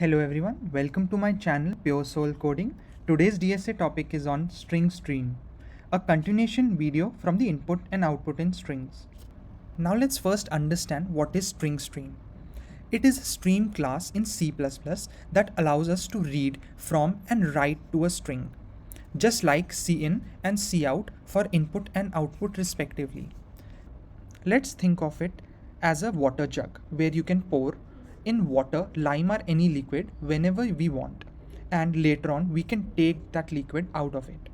Hello everyone, welcome to my channel Pure Soul Coding. Today's DSA topic is on StringStream, a continuation video from the input and output in strings. Now let's first understand what is StringStream. It is a stream class in C++ that allows us to read from and write to a string, just like cin and cout for input and output respectively. Let's think of it as a water jug where you can pour in water, lime, or any liquid whenever we want, and later on we can take that liquid out of it.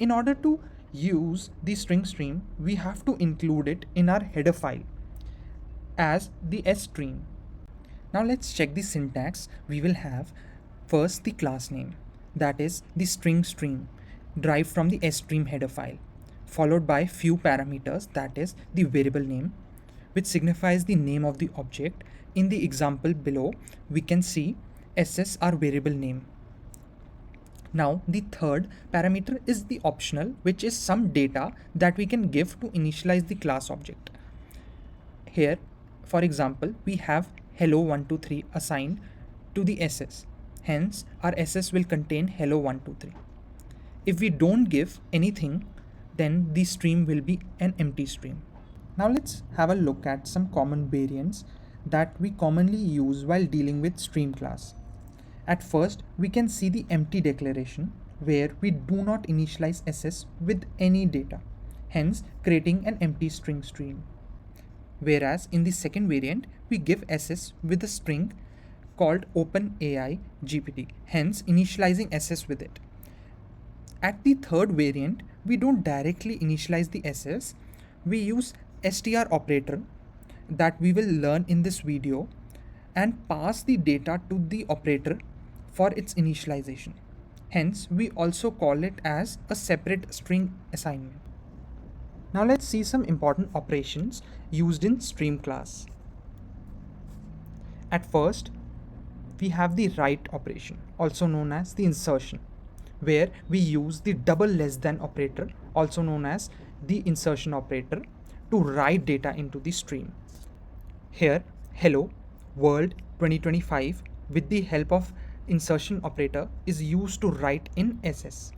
In order to use the string stream, we have to include it in our header file as the stream. Now let's check the syntax. We will have first the class name, that is the string stream derived from the stream header file, followed by few parameters, that is the variable name, which signifies the name of the object. In the example below, we can see ss our variable name. Now the third parameter is the optional, which is some data that we can give to initialize the class object. Here, for example, we have hello123 assigned to the ss. Hence, our ss will contain hello123. If we don't give anything, then the stream will be an empty stream. Now let's have a look at some common variants that we commonly use while dealing with stream class. At first, we can see the empty declaration where we do not initialize ss with any data, hence creating an empty string stream. Whereas in the second variant, we give ss with a string called OpenAI GPT, hence initializing ss with it. At the third variant, we don't directly initialize the ss, we use str operator that we will learn in this video and pass the data to the operator for its initialization. Hence, we also call it as a separate string assignment. Now let's see some important operations used in stream class. At first, we have the write operation, also known as the insertion, where we use the double less than operator, also known as the insertion operator, to write data into the stream. Here, hello world 2025 with the help of insertion operator is used to write in ss.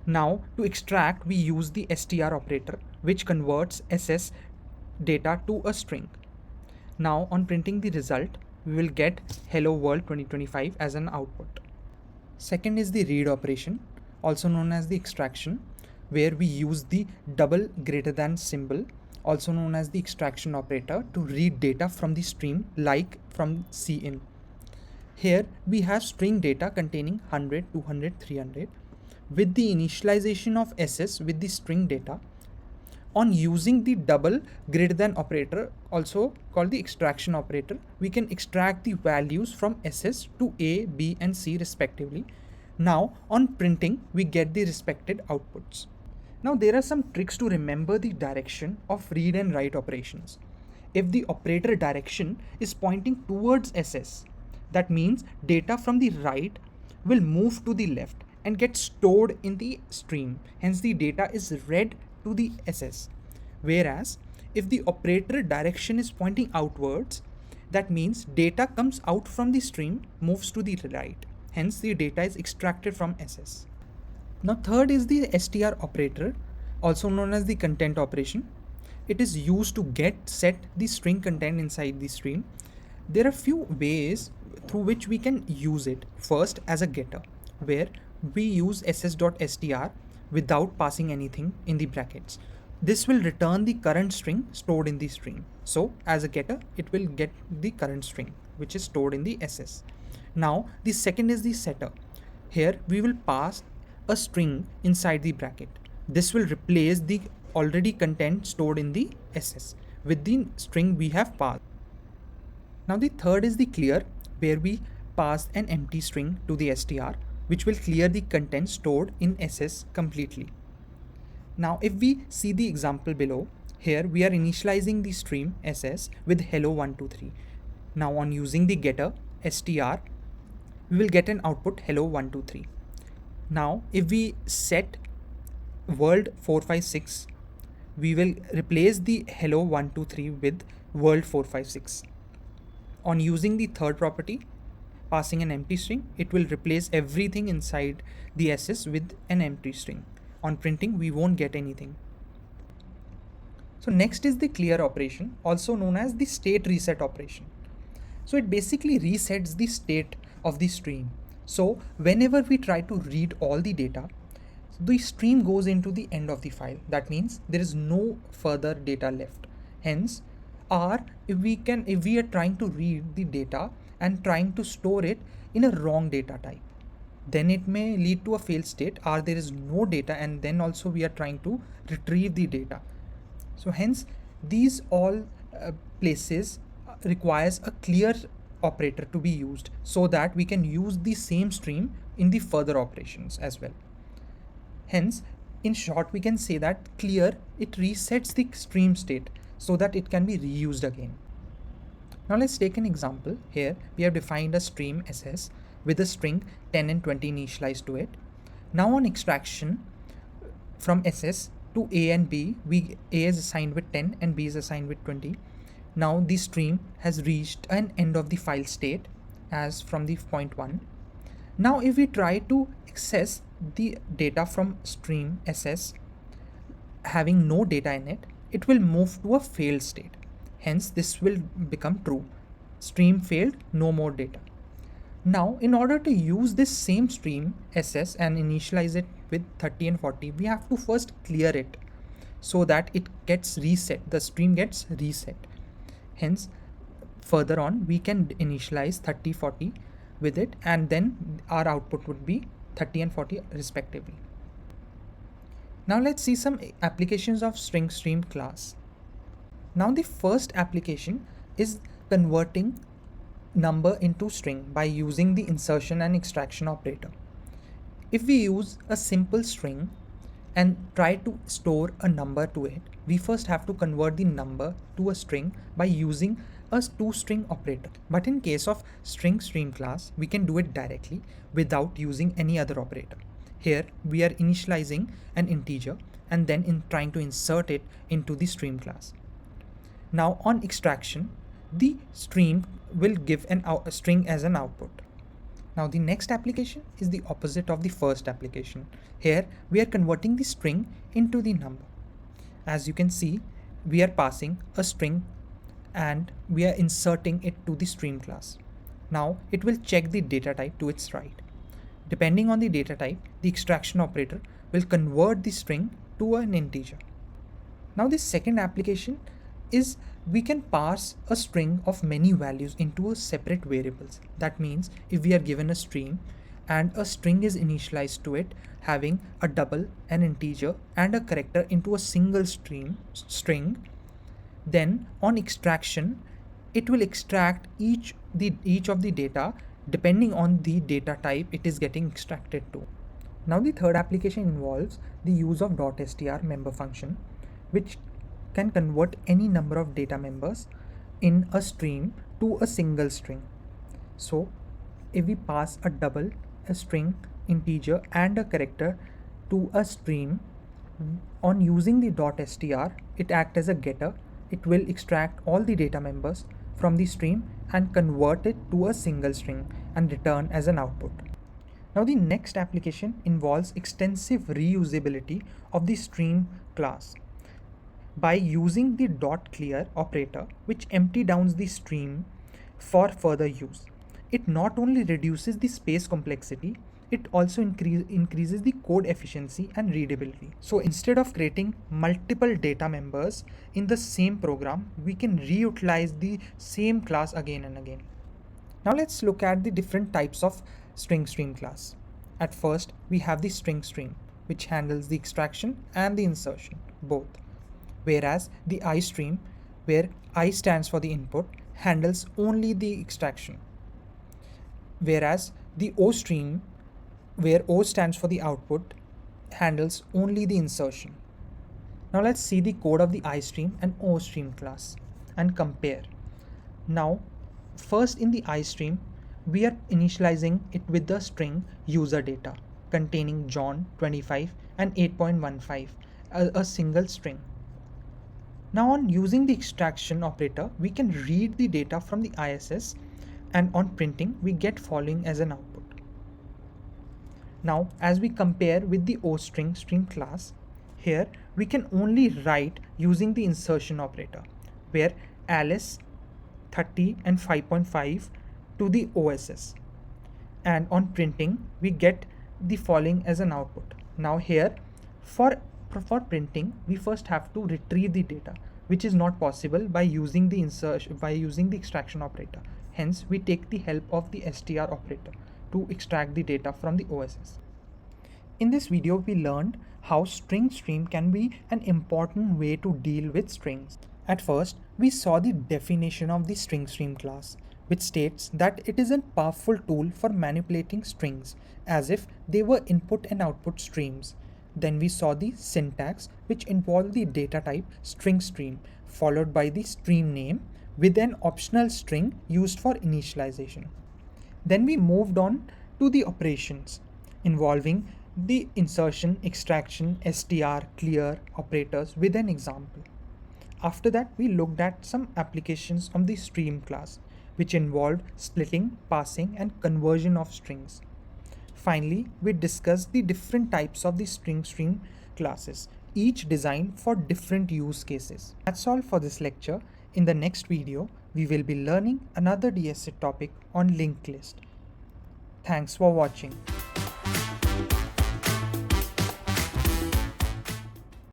Now to extract, we use the str operator, which converts ss data to a string. Now on printing the result, we will get hello world 2025 as an output. Second is the read operation, also known as the extraction, where we use the double greater than symbol, also known as the extraction operator, to read data from the stream like from cin. Here we have string data containing 100, 200, 300 with the initialization of ss with the string data. On using the double greater than operator, also called the extraction operator, we can extract the values from ss to a, b and c respectively. Now on printing, we get the respected outputs. Now there are some tricks to remember the direction of read and write operations. If the operator direction is pointing towards ss, that means data from the right will move to the left and get stored in the stream. Hence the data is read to the ss. Whereas if the operator direction is pointing outwards, that means data comes out from the stream, moves to the right. Hence the data is extracted from ss. Now third is the str operator, also known as the content operation. It is used to set the string content inside the stream. There are few ways through which we can use it. First, as a getter, where we use ss.str without passing anything in the brackets. This will return the current string stored in the stream. So as a getter, it will get the current string which is stored in the ss. Now the second is the setter. Here we will pass a string inside the bracket. This will replace the already content stored in the ss with the string we have passed. Now the third is the clear, where we pass an empty string to the str, which will clear the content stored in ss completely. Now if we see the example below, here we are initializing the stream ss with hello123. Now on using the getter str, we will get an output hello123. Now if we set world 456, we will replace the hello123 with world 456. On using the third property, passing an empty string, it will replace everything inside the SS with an empty string. On printing, we won't get anything. So next is the clear operation, also known as the state reset operation. So it basically resets the state of the stream. So whenever we try to read all the data, the stream goes into the end of the file. That means there is no further data left. Hence, or if we are trying to read the data and trying to store it in a wrong data type, then it may lead to a failed state, or there is no data and then also we are trying to retrieve the data. So hence these all places requires a clear operator to be used so that we can use the same stream in the further operations as well. Hence, in short, we can say that clear, it resets the stream state so that it can be reused again. Now let's take an example. Here we have defined a stream SS with a string 10 and 20 initialized to it. Now on extraction from SS to A and B, A is assigned with 10 and B is assigned with 20. Now the stream has reached an end of the file state as from the point 1. Now if we try to access the data from stream SS having no data in it, it will move to a failed state. Hence this will become true. Stream failed, no more data. Now in order to use this same stream SS and initialize it with 30 and 40, we have to first clear it so that it gets reset, the stream gets reset. Hence further on we can initialize 30, 40 with it, and then our output would be 30 and 40 respectively. Now let's see some applications of StringStream class. Now the first application is converting number into string by using the insertion and extraction operator. If we use a simple string and try to store a number to it, we first have to convert the number to a string by using a toString operator. But in case of StringStream class, we can do it directly without using any other operator. Here we are initializing an integer and then trying to insert it into the stream class. Now on extraction, the stream will give a string as an output. Now the next application is the opposite of the first application. Here we are converting the string into the number. As you can see, we are passing a string and we are inserting it to the stream class. Now it will check the data type to its right. Depending on the data type, the extraction operator will convert the string to an integer. Now this second application is we can pass a string of many values into a separate variables. That means if we are given a stream and a string is initialized to it having a double, an integer and a character into a single string, then on extraction it will extract each of the data depending on the data type it is getting extracted to. Now the third application involves the use of .str member function, which can convert any number of data members in a stream to a single string. So if we pass a double, a string, integer and a character to a stream, on using the .str, it acts as a getter. It will extract all the data members from the stream and convert it to a single string and return as an output. Now the next application involves extensive reusability of the stream class. By using the .clear operator, which empty downs the stream for further use. It not only reduces the space complexity, it also increases the code efficiency and readability. So instead of creating multiple data members in the same program, we can reutilize the same class again and again. Now let's look at the different types of StringStream class. At first, we have the StringStream, which handles the extraction and the insertion, both. Whereas the istream, where I stands for the input, handles only the extraction. Whereas the ostream, where O stands for the output, handles only the insertion. Now let's see the code of the istream and ostream class and compare. Now first in the istream, we are initializing it with the string user data containing John 25 and 8.15, a single string. Now on using the extraction operator, we can read the data from the ISS and on printing we get following as an output. Now as we compare with the ostringstream class, here we can only write using the insertion operator, where Alice 30 and 5.5 to the OSS, and on printing we get the following as an output. Now here for printing we first have to retrieve the data, which is not possible by using the extraction operator. Hence we take the help of the str operator to extract the data from the OSS. In this video we learned how StringStream can be an important way to deal with strings. At first, we saw the definition of the StringStream class, which states that it is a powerful tool for manipulating strings as if they were input and output streams. Then we saw the syntax, which involved the data type StringStream followed by the stream name with an optional string used for initialization. Then we moved on to the operations involving the insertion, extraction, str, clear operators with an example. After that, we looked at some applications of the stream class, which involved splitting, passing, and conversion of strings. Finally, we discussed the different types of the StringStream classes, each designed for different use cases. That's all for this lecture. In the next video, we will be learning another DSA topic on linked list. Thanks for watching.